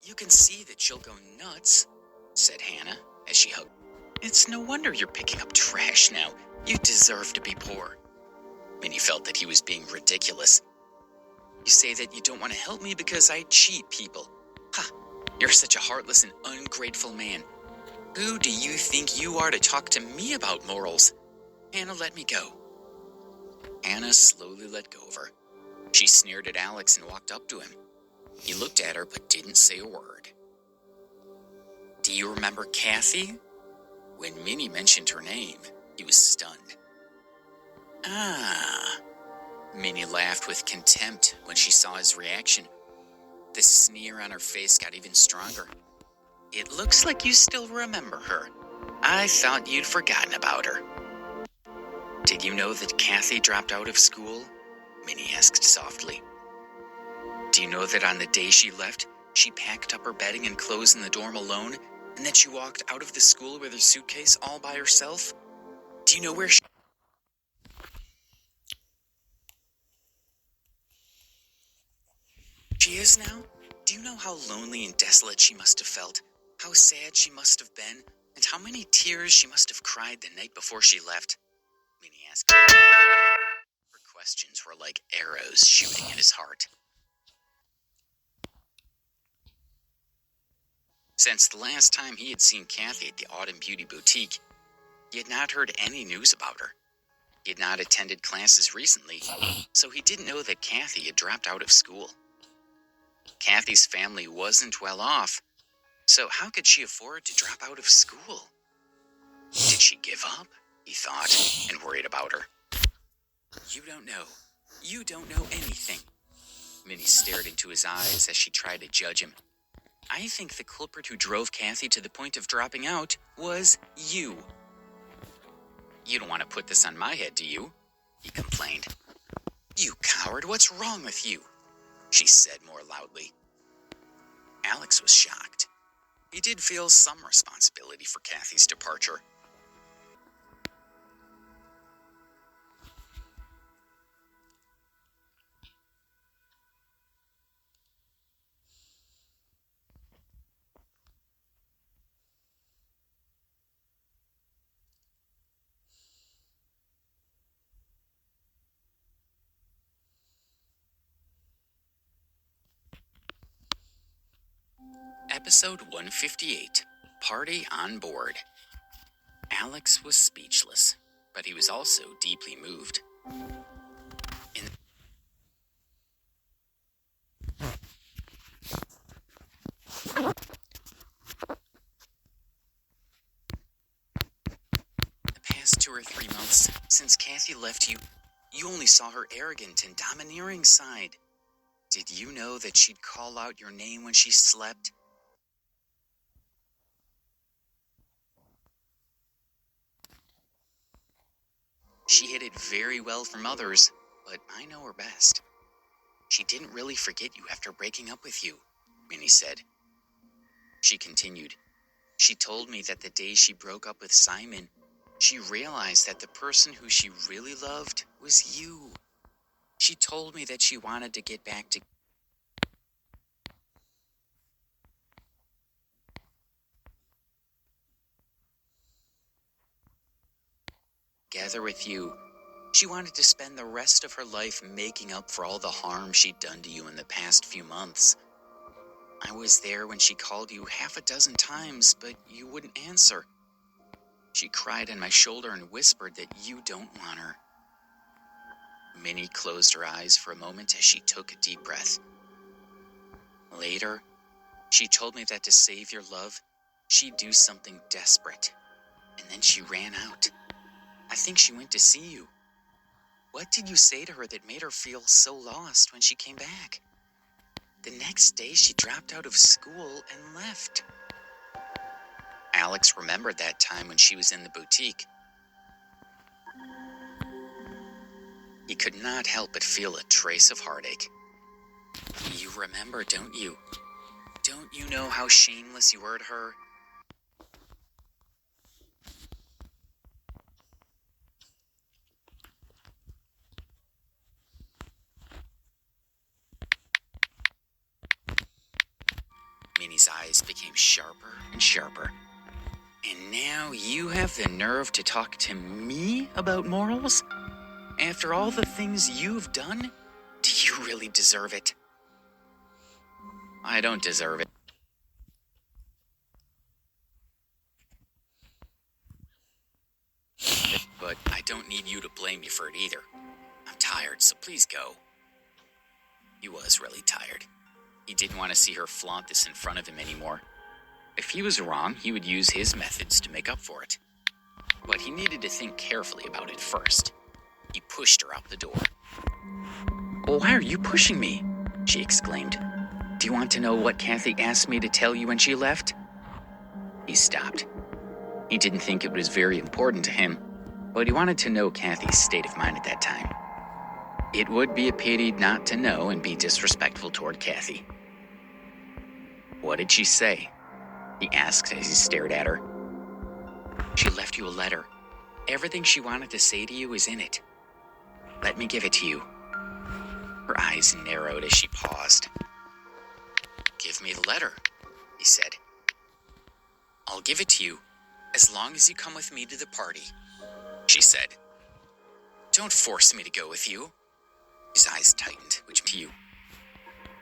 You can see that she'll go nuts, said Hannah as she hugged. It's no wonder you're picking up trash now. You deserve to be poor. Minnie felt that he was being ridiculous. You say that you don't want to help me because I cheat people. Ha! You're such a heartless and ungrateful man. Who do you think you are to talk to me about morals? Hannah, let me go. Hannah slowly let go of her. She sneered at Alex and walked up to him. He looked at her but didn't say a word. Do you remember Kathy? When Minnie mentioned her name, he was stunned. Ah. Minnie laughed with contempt when she saw his reaction. The sneer on her face got even stronger. It looks like you still remember her. I thought you'd forgotten about her. Did you know that Kathy dropped out of school? Minnie asked softly. Do you know that on the day she left, she packed up her bedding and clothes in the dorm alone, and that she walked out of the school with her suitcase all by herself? Do you know where she is now? Do you know how lonely and desolate she must have felt? How sad she must have been? And how many tears she must have cried the night before she left? Minnie asked. Her questions were like arrows shooting at his heart. Since the last time he had seen Kathy at the Autumn Beauty Boutique, he had not heard any news about her. He had not attended classes recently, so he didn't know that Kathy had dropped out of school. Kathy's family wasn't well off, so how could she afford to drop out of school? Did she give up? He thought, and worried about her. You don't know. You don't know anything. Minnie stared into his eyes as she tried to judge him. I think the culprit who drove Kathy to the point of dropping out was you. You don't want to put this on my head, do you? He complained. You coward, what's wrong with you? She said more loudly. Alex was shocked. He did feel some responsibility for Kathy's departure. Episode 158, Party on Board. Alex was speechless, but he was also deeply moved. In the past 2 or 3 months, since Kathy left you, you only saw her arrogant and domineering side. Did you know that she'd call out your name when she slept? She hid it very well from others, but I know her best. She didn't really forget you after breaking up with you, Minnie said. She continued. She told me that the day she broke up with Simon, she realized that the person who she really loved was you. She told me that she wanted to get back together with you. She wanted to spend the rest of her life making up for all the harm she'd done to you in the past few months. I was there when she called you half a dozen times, but you wouldn't answer. She cried on my shoulder and whispered that you don't want her. Minnie closed her eyes for a moment as she took a deep breath. Later, she told me that to save your love, she'd do something desperate. And then she ran out. I think she went to see you. What did you say to her that made her feel so lost when she came back? The next day, she dropped out of school and left. Alex remembered that time when she was in the boutique. He could not help but feel a trace of heartache. You remember, don't you? Don't you know how shameless you were to her? Minnie's eyes became sharper and sharper. And now you have the nerve to talk to me about morals? After all the things you've done? Do you really deserve it? I don't deserve it. But I don't need you to blame me for it either. I'm tired, so please go. He was really tired. He didn't want to see her flaunt this in front of him anymore. If he was wrong, he would use his methods to make up for it. But he needed to think carefully about it first. He pushed her out the door. "Why are you pushing me?" she exclaimed. "Do you want to know what Kathy asked me to tell you when she left?" He stopped. He didn't think it was very important to him, but he wanted to know Kathy's state of mind at that time. It would be a pity not to know and be disrespectful toward Kathy. "What did she say?" he asked as he stared at her. "She left you a letter. Everything she wanted to say to you is in it. Let me give it to you." Her eyes narrowed as she paused. "Give me the letter," he said. "I'll give it to you as long as you come with me to the party," she said. "Don't force me to go with you." His eyes tightened, which to you.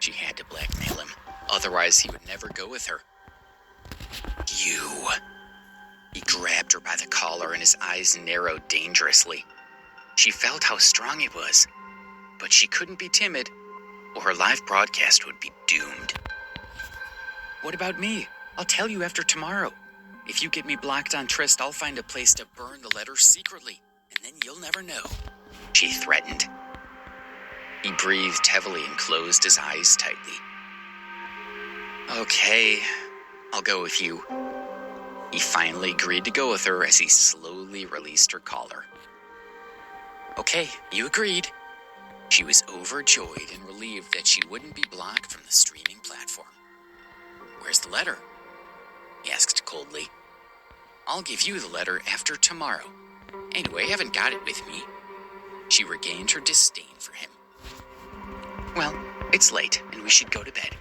She had to blackmail him, otherwise he would never go with her. "You." He grabbed her by the collar and his eyes narrowed dangerously. She felt how strong he was, but she couldn't be timid, or her live broadcast would be doomed. "What about me? I'll tell you after tomorrow. If you get me blocked on Trist, I'll find a place to burn the letter secretly, and then you'll never know," she threatened. He breathed heavily and closed his eyes tightly. "Okay, I'll go with you." He finally agreed to go with her as he slowly released her collar. "Okay, you agreed." She was overjoyed and relieved that she wouldn't be blocked from the streaming platform. "Where's the letter?" he asked coldly. "I'll give you the letter after tomorrow. Anyway, I haven't got it with me." She regained her disdain for him. "Well, it's late and we should go to bed.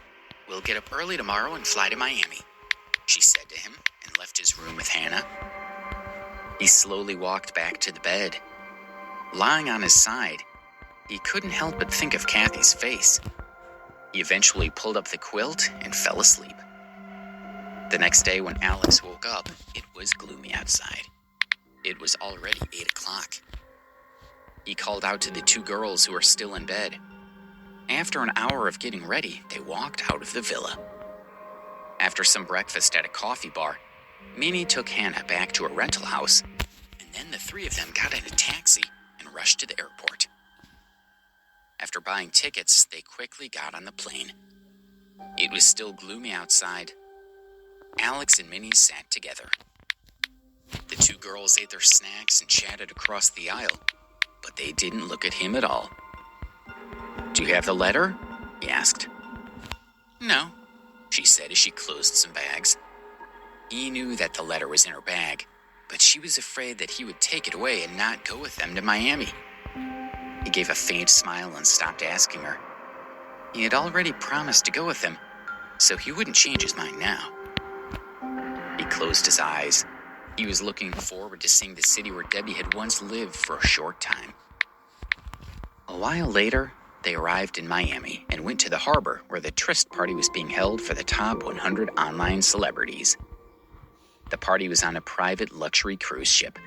We'll get up early tomorrow and fly to Miami," she said to him and left his room with Hannah. He slowly walked back to the bed. Lying on his side, he couldn't help but think of Kathy's face. He eventually pulled up the quilt and fell asleep. The next day when Alex woke up, it was gloomy outside. It was already 8 o'clock. He called out to the two girls who were still in bed. After an hour of getting ready, they walked out of the villa. After some breakfast at a coffee bar, Minnie took Hannah back to a rental house, and then the three of them got in a taxi and rushed to the airport. After buying tickets, they quickly got on the plane. It was still gloomy outside. Alex and Minnie sat together. The two girls ate their snacks and chatted across the aisle, but they didn't look at him at all. "Do you have the letter?" he asked. "No," she said as she closed some bags. He knew that the letter was in her bag, but she was afraid that he would take it away and not go with them to Miami. He gave a faint smile and stopped asking her. He had already promised to go with them, so he wouldn't change his mind now. He closed his eyes. He was looking forward to seeing the city where Debbie had once lived for a short time. A while later, they arrived in Miami and went to the harbor where the tryst party was being held for the top 100 online celebrities. The party was on a private luxury cruise ship.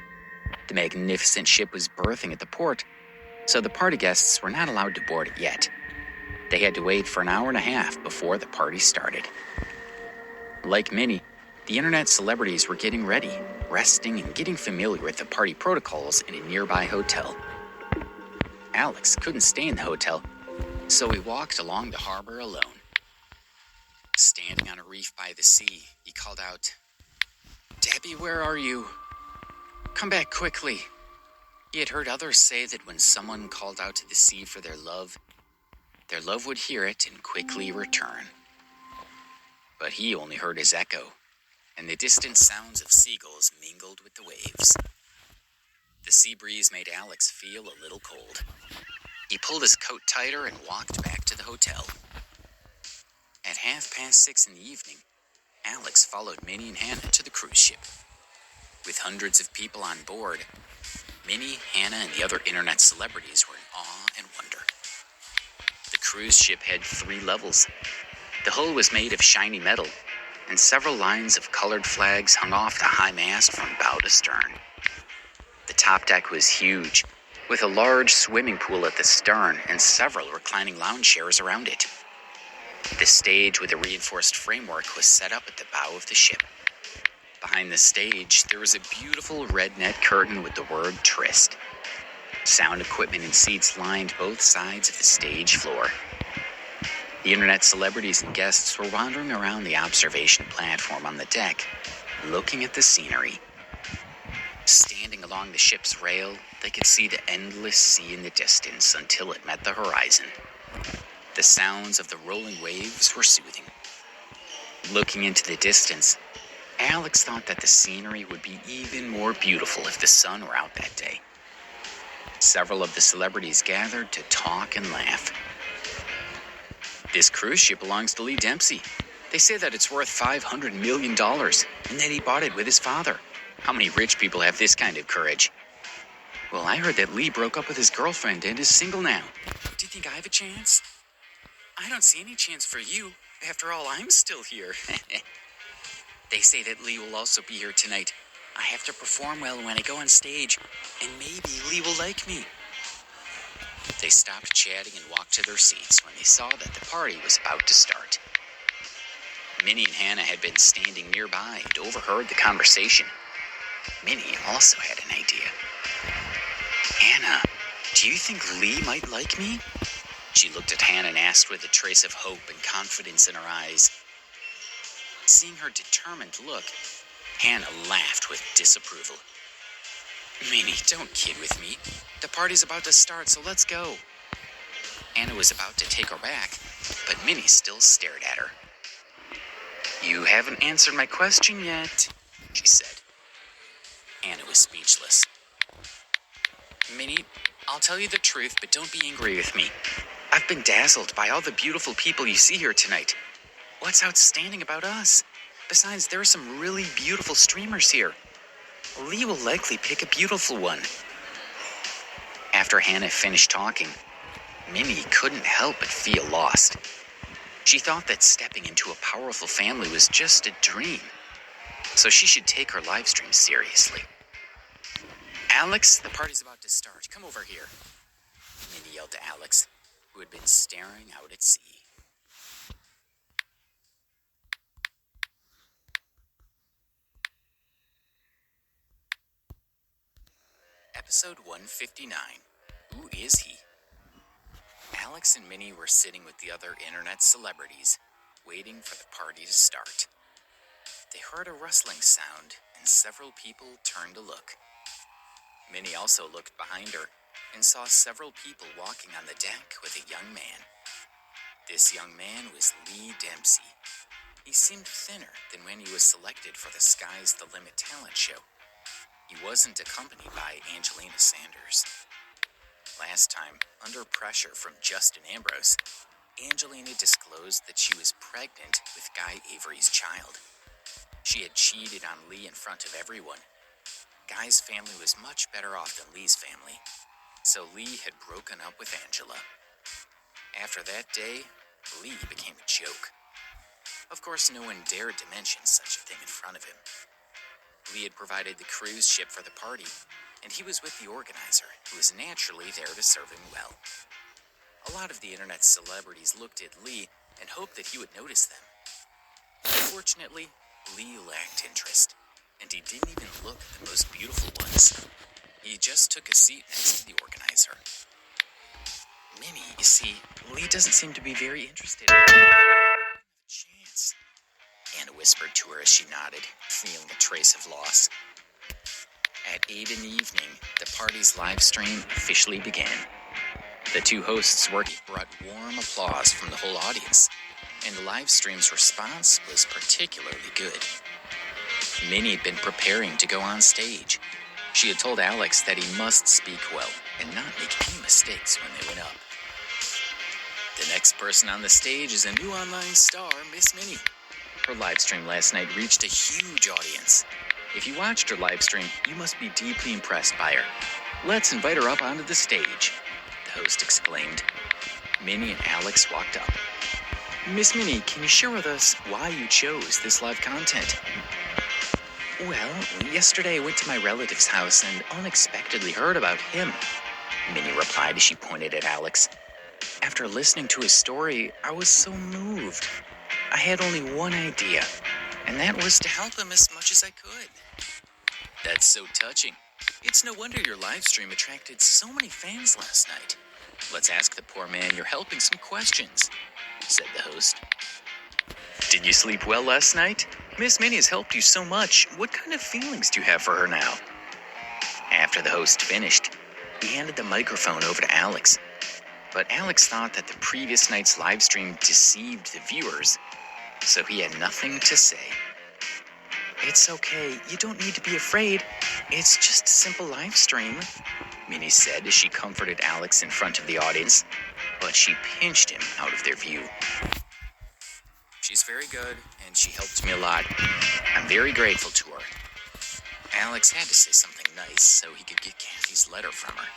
The magnificent ship was berthing at the port, so the party guests were not allowed to board it yet. They had to wait for an hour and a half before the party started. Like Minnie, the internet celebrities were getting ready, resting, and getting familiar with the party protocols in a nearby hotel. Alex couldn't stay in the hotel, so he walked along the harbor alone. Standing on a reef by the sea, he called out, "Debbie, where are you? Come back quickly." He had heard others say that when someone called out to the sea for their love would hear it and quickly return. But he only heard his echo, and the distant sounds of seagulls mingled with the waves. The sea breeze made Alex feel a little cold. He pulled his coat tighter and walked back to the hotel. At At 6:30 in the evening, Alex followed Minnie and Hannah to the cruise ship. With hundreds of people on board, Minnie, Hannah, and the other internet celebrities were in awe and wonder. The cruise ship had 3 levels. The hull was made of shiny metal, and several lines of colored flags hung off the high mast from bow to stern. The top deck was huge, with a large swimming pool at the stern and several reclining lounge chairs around it. The stage with a reinforced framework was set up at the bow of the ship. Behind the stage, there was a beautiful red net curtain with the word Tryst. Sound equipment and seats lined both sides of the stage floor. The internet celebrities and guests were wandering around the observation platform on the deck, looking at the scenery. Standing along the ship's rail, they could see the endless sea in the distance until it met the horizon. The sounds of the rolling waves were soothing. Looking into the distance, Alex thought that the scenery would be even more beautiful if the sun were out that day. Several of the celebrities gathered to talk and laugh. This cruise ship belongs to Lee Dempsey. They say that it's worth $500 million and that he bought it with his father. How many rich people have this kind of courage? Well, I heard that Lee broke up with his girlfriend and is single now. Do you think I have a chance? I don't see any chance for you. After all, I'm still here. They say that Lee will also be here tonight. I have to perform well when I go on stage, and maybe Lee will like me. They stopped chatting and walked to their seats when they saw that the party was about to start. Minnie and Hannah had been standing nearby and overheard the conversation. Minnie also had an idea. Hannah, do you think Lee might like me? She looked at Hannah and asked with a trace of hope and confidence in her eyes. Seeing her determined look, Hannah laughed with disapproval. Minnie, don't kid with me. The party's about to start, so let's go. Hannah was about to take her back, but Minnie still stared at her. You haven't answered my question yet, she said. Hannah was speechless. Minnie, I'll tell you the truth, but don't be angry with me. I've been dazzled by all the beautiful people you see here tonight. What's outstanding about us? Besides, there are some really beautiful streamers here. Lee will likely pick a beautiful one. After Hannah finished talking, Minnie couldn't help but feel lost. She thought that stepping into a powerful family was just a dream, so she should take her live stream seriously. Alex, the party's about to start. Come over here. Minnie yelled to Alex, who had been staring out at sea. Episode 159. Who is he? Alex and Minnie were sitting with the other internet celebrities, waiting for the party to start. They heard a rustling sound, and several people turned to look. Minnie also looked behind her and saw several people walking on the deck with a young man. This young man was Lee Dempsey. He seemed thinner than when he was selected for the Sky's the Limit talent show. He wasn't accompanied by Angelina Sanders. Last time, under pressure from Justin Ambrose, Angelina disclosed that she was pregnant with Guy Avery's child. She had cheated on Lee in front of everyone. Guy's family was much better off than Lee's family, so Lee had broken up with Angela. After that day, Lee became a joke. Of course, no one dared to mention such a thing in front of him. Lee had provided the cruise ship for the party, and he was with the organizer, who was naturally there to serve him well. A lot of the internet celebrities looked at Lee and hoped that he would notice them. Unfortunately, Lee lacked interest, and he didn't even look at the most beautiful ones. He just took a seat next to the organizer. Minnie, you see, Lee doesn't seem to be very interested. Chance, Anna whispered to her as she nodded, feeling a trace of loss. At 8 in the evening, the party's live stream officially began. The two hosts' work brought warm applause from the whole audience, and the live stream's response was particularly good. Minnie had been preparing to go on stage. She had told Alex that he must speak well and not make any mistakes when they went up. The next person on the stage is a new online star, Miss Minnie. Her live stream last night reached a huge audience. If you watched her live stream, you must be deeply impressed by her. Let's invite her up onto the stage, the host exclaimed. Minnie and Alex walked up. Miss Minnie, can you share with us why you chose this live content? Well, yesterday I went to my relative's house and unexpectedly heard about him, Minnie replied as she pointed at Alex. After listening to his story, I was so moved. I had only one idea, and that was to help him as much as I could. That's so touching. It's no wonder your live stream attracted so many fans last night. Let's ask the poor man you're helping some questions, said the host. Did you sleep well last night? Miss Minnie has helped you so much. What kind of feelings do you have for her now? After the host finished, he handed the microphone over to Alex. But Alex thought that the previous night's live stream deceived the viewers, so he had nothing to say. It's okay. You don't need to be afraid. It's just a simple live stream, Minnie said as she comforted Alex in front of the audience, but she pinched him out of their view. She's very good, and she helped me a lot. I'm very grateful to her. Alex had to say something nice so he could get Kathy's letter from her.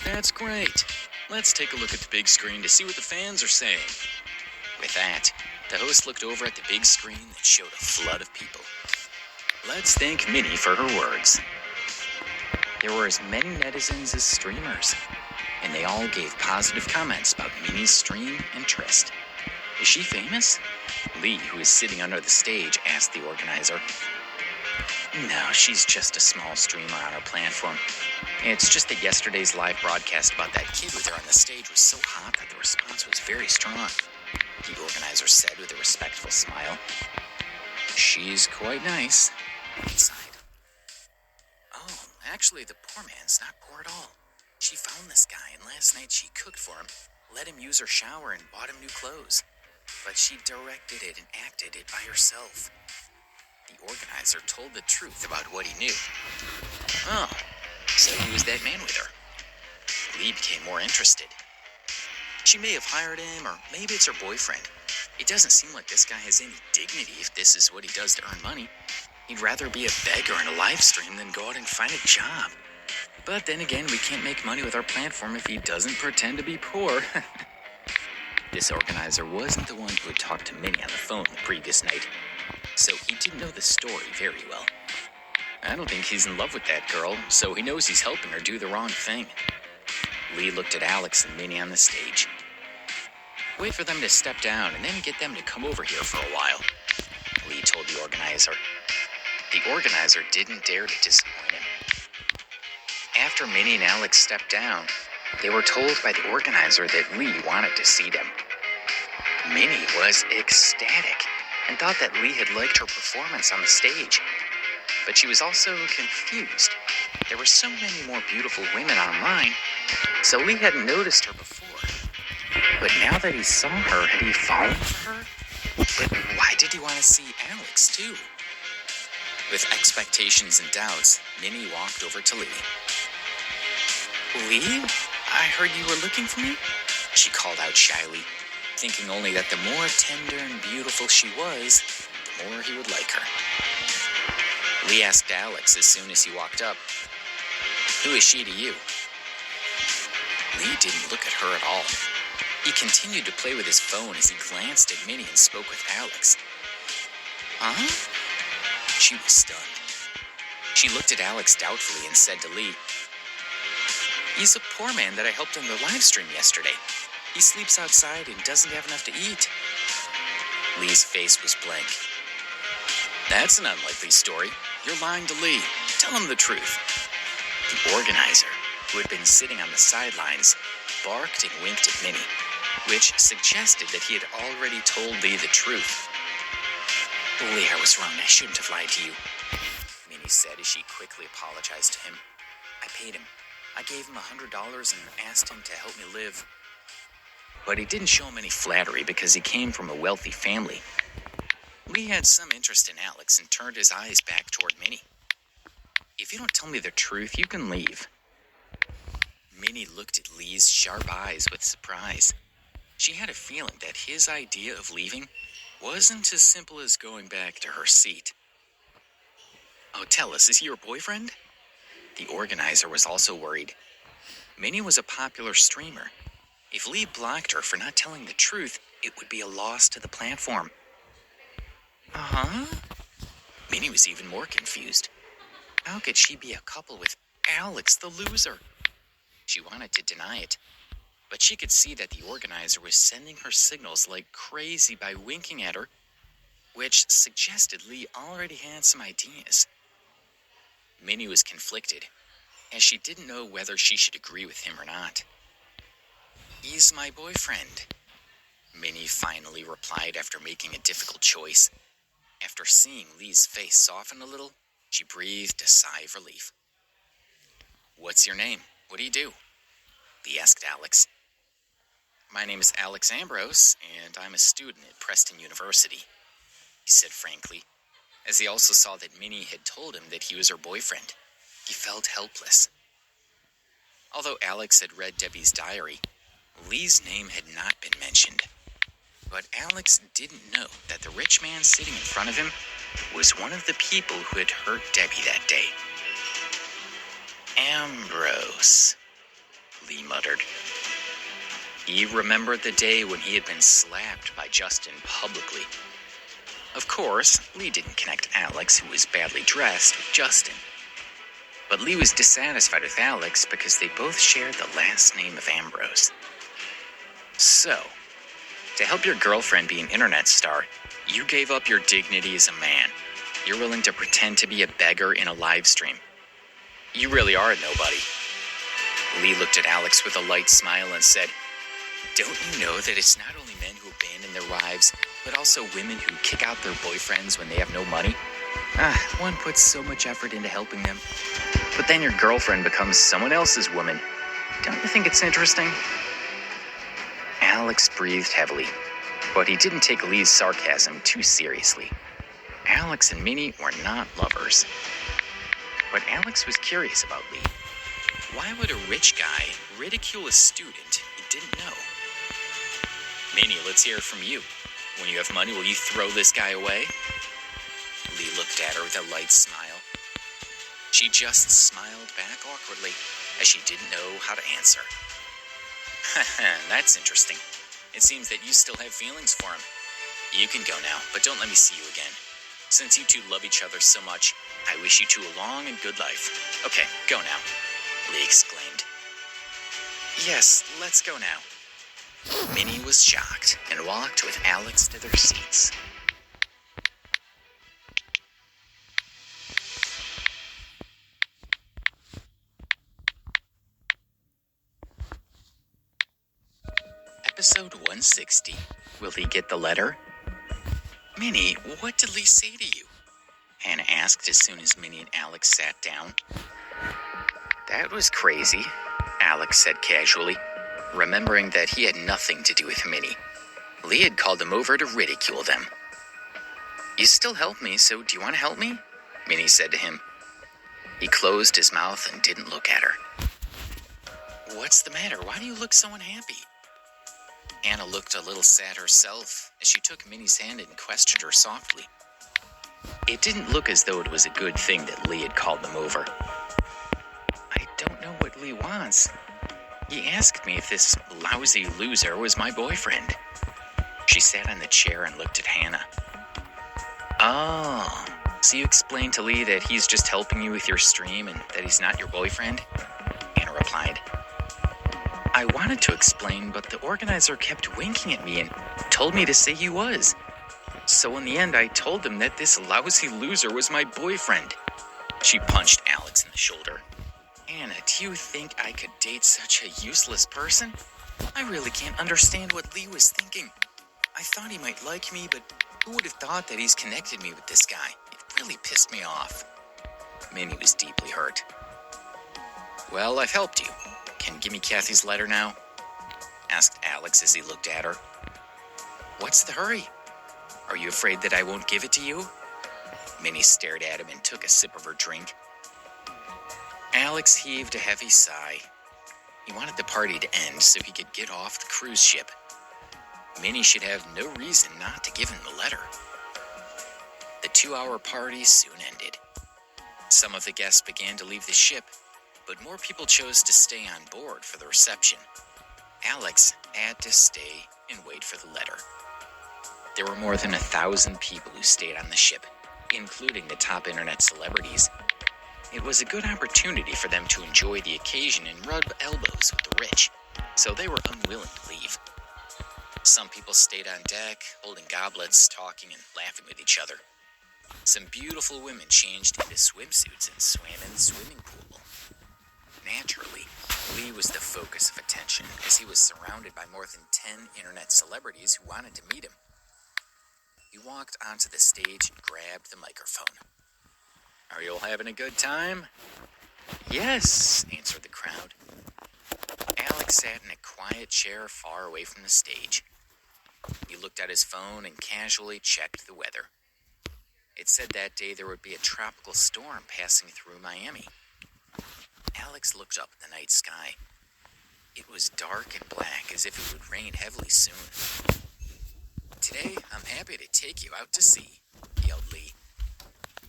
That's great. Let's take a look at the big screen to see what the fans are saying. With that, the host looked over at the big screen that showed a flood of people. Let's thank Minnie for her words. There were as many netizens as streamers, and they all gave positive comments about Minnie's stream and Trist. Is she famous? Lee, who is sitting under the stage, asked the organizer. No, she's just a small streamer on our platform. It's just that yesterday's live broadcast about that kid with her on the stage was so hot that the response was very strong, the organizer said with a respectful smile. She's quite nice, he sighed. Oh, actually, the poor man's not poor at all. She found this guy, and last night she cooked for him, let him use her shower, and bought him new clothes. But she directed it and acted it by herself. The organizer told the truth about what he knew. Oh, so he was that man with her. Lee became more interested. She may have hired him, or maybe it's her boyfriend. It doesn't seem like this guy has any dignity if this is what he does to earn money. He'd rather be a beggar in a live stream than go out and find a job. But then again, we can't make money with our platform if he doesn't pretend to be poor. This organizer wasn't the one who had talked to Minnie on the phone the previous night, so he didn't know the story very well. I don't think he's in love with that girl, so he knows he's helping her do the wrong thing. Lee looked at Alex and Minnie on the stage. Wait for them to step down and then get them to come over here for a while, Lee told the organizer. The organizer didn't dare to disappoint him. After Minnie and Alex stepped down, they were told by the organizer that Lee wanted to see them. Minnie was ecstatic and thought that Lee had liked her performance on the stage. But she was also confused. There were so many more beautiful women online, so Lee hadn't noticed her before. But now that he saw her, had he fallen for her? But why did he want to see Alex, too? With expectations and doubts, Minnie walked over to Lee. Lee? I heard you were looking for me? She called out shyly, thinking only that the more tender and beautiful she was, the more he would like her. Lee asked Alex as soon as he walked up, Who is she to you? Lee didn't look at her at all. He continued to play with his phone as he glanced at Minnie and spoke with Alex. Huh? She was stunned. She looked at Alex doubtfully and said to Lee, He's a poor man that I helped on the live stream yesterday. He sleeps outside and doesn't have enough to eat. Lee's face was blank. That's an unlikely story. You're lying to Lee. Tell him the truth. The organizer, who had been sitting on the sidelines, barked and winked at Minnie, which suggested that he had already told Lee the truth. Lee, I was wrong. I shouldn't have lied to you, Minnie said as she quickly apologized to him. I paid him. I gave him $100 and asked him to help me live. But he didn't show him any flattery because he came from a wealthy family. Lee had some interest in Alex and turned his eyes back toward Minnie. If you don't tell me the truth, you can leave. Minnie looked at Lee's sharp eyes with surprise. She had a feeling that his idea of leaving wasn't as simple as going back to her seat. "Oh, tell us, is he your boyfriend?" The organizer was also worried. Minnie was a popular streamer. If Lee blocked her for not telling the truth, it would be a loss to the platform. Uh-huh. Minnie was even more confused. How could she be a couple with Alex, the loser? She wanted to deny it, but she could see that the organizer was sending her signals like crazy by winking at her, which suggested Lee already had some ideas. Minnie was conflicted, as she didn't know whether she should agree with him or not. "He's my boyfriend," Minnie finally replied after making a difficult choice. After seeing Lee's face soften a little, she breathed a sigh of relief. "What's your name? What do you do?" Lee asked Alex. "My name is Alex Ambrose, and I'm a student at Preston University," he said frankly, as he also saw that Minnie had told him that he was her boyfriend. He felt helpless. Although Alex had read Debbie's diary, Lee's name had not been mentioned. But Alex didn't know that the rich man sitting in front of him was one of the people who had hurt Debbie that day. "Ambrose," Lee muttered. He remembered the day when he had been slapped by Justin publicly. Of course, Lee didn't connect Alex, who was badly dressed, with Justin. But Lee was dissatisfied with Alex because they both shared the last name of Ambrose. "So, to help your girlfriend be an internet star, you gave up your dignity as a man. You're willing to pretend to be a beggar in a live stream. You really are a nobody." Lee looked at Alex with a light smile and said, "Don't you know that it's not only men who abandon their wives, but also women who kick out their boyfriends when they have no money? One puts so much effort into helping them. But then your girlfriend becomes someone else's woman. Don't you think it's interesting?" Alex breathed heavily, but he didn't take Lee's sarcasm too seriously. Alex and Minnie were not lovers. But Alex was curious about Lee. Why would a rich guy ridicule a student he didn't know? "Minnie, let's hear it from you. When you have money, will you throw this guy away?" Lee looked at her with a light smile. She just smiled back awkwardly, as she didn't know how to answer. "That's interesting. It seems that you still have feelings for him. You can go now, but don't let me see you again. Since you two love each other so much, I wish you two a long and good life. Okay, go now," Lee exclaimed. "Yes, let's go now." Minnie was shocked and walked with Alex to their seats. Episode 160. Will he get the letter? "Minnie, what did Lee say to you?" Hannah asked as soon as Minnie and Alex sat down. "That was crazy," Alex said casually, remembering that he had nothing to do with Minnie. Lee had called him over to ridicule them. "You still help me, so do you want to help me?" Minnie said to him. He closed his mouth and didn't look at her. "What's the matter? Why do you look so unhappy?" Hannah looked a little sad herself as she took Minnie's hand and questioned her softly. It didn't look as though it was a good thing that Lee had called them over. "I don't know what Lee wants. He asked me if this lousy loser was my boyfriend." She sat on the chair and looked at Hannah. "Oh, so you explained to Lee that he's just helping you with your stream and that he's not your boyfriend?" Hannah replied. "I wanted to explain, but the organizer kept winking at me and told me to say he was. So in the end, I told him that this lousy loser was my boyfriend." She punched Alex in the shoulder. "Hannah, do you think I could date such a useless person? I really can't understand what Lee was thinking. I thought he might like me, but who would have thought that he's connected me with this guy? It really pissed me off." Minnie was deeply hurt. "Well, I've helped you. Can you give me Kathy's letter now?" asked Alex as he looked at her. "What's the hurry? Are you afraid that I won't give it to you?" Minnie stared at him and took a sip of her drink. Alex heaved a heavy sigh. He wanted the party to end so he could get off the cruise ship. Minnie should have no reason not to give him the letter. The 2-hour party soon ended. Some of the guests began to leave the ship, but more people chose to stay on board for the reception. Alex had to stay and wait for the letter. There were more than 1,000 people who stayed on the ship, including the top internet celebrities. It was a good opportunity for them to enjoy the occasion and rub elbows with the rich, so they were unwilling to leave. Some people stayed on deck, holding goblets, talking and laughing with each other. Some beautiful women changed into swimsuits and swam in the swimming pool. Naturally, Lee was the focus of attention as he was surrounded by more than 10 internet celebrities who wanted to meet him. He walked onto the stage and grabbed the microphone. "Are you all having a good time?" "Yes," answered the crowd. Alex sat in a quiet chair far away from the stage. He looked at his phone and casually checked the weather. It said that day there would be a tropical storm passing through Miami. Alex looked up at the night sky. It was dark and black, as if it would rain heavily soon. "Today, I'm happy to take you out to sea," yelled Lee.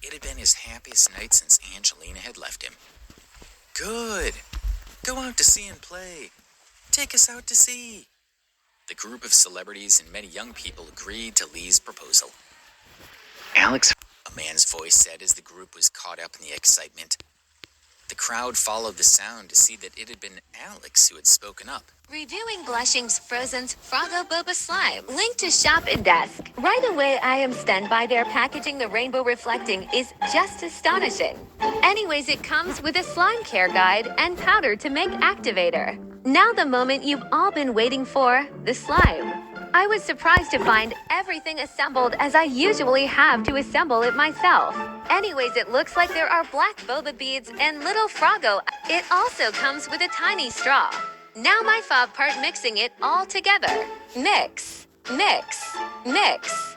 It had been his happiest night since Angelina had left him. "Good! Go out to sea and play. Take us out to sea." The group of celebrities and many young people agreed to Lee's proposal. "Alex," a man's voice said as the group was caught up in the excitement. The crowd followed the sound to see that it had been Alex who had spoken up. Reviewing Blushing's Frozen's Froggo Boba Slime. Link to shop and desk. Right away, I am stunned by their packaging. The rainbow reflecting is just astonishing. Anyways, it comes with a slime care guide and powder to make activator. Now the moment you've all been waiting for, the slime. I was surprised to find everything assembled as I usually have to assemble it myself. Anyways, it looks like there are black boba beads and little Froggo. It also comes with a tiny straw. Now my fav part, mixing it all together. Mix, mix, mix.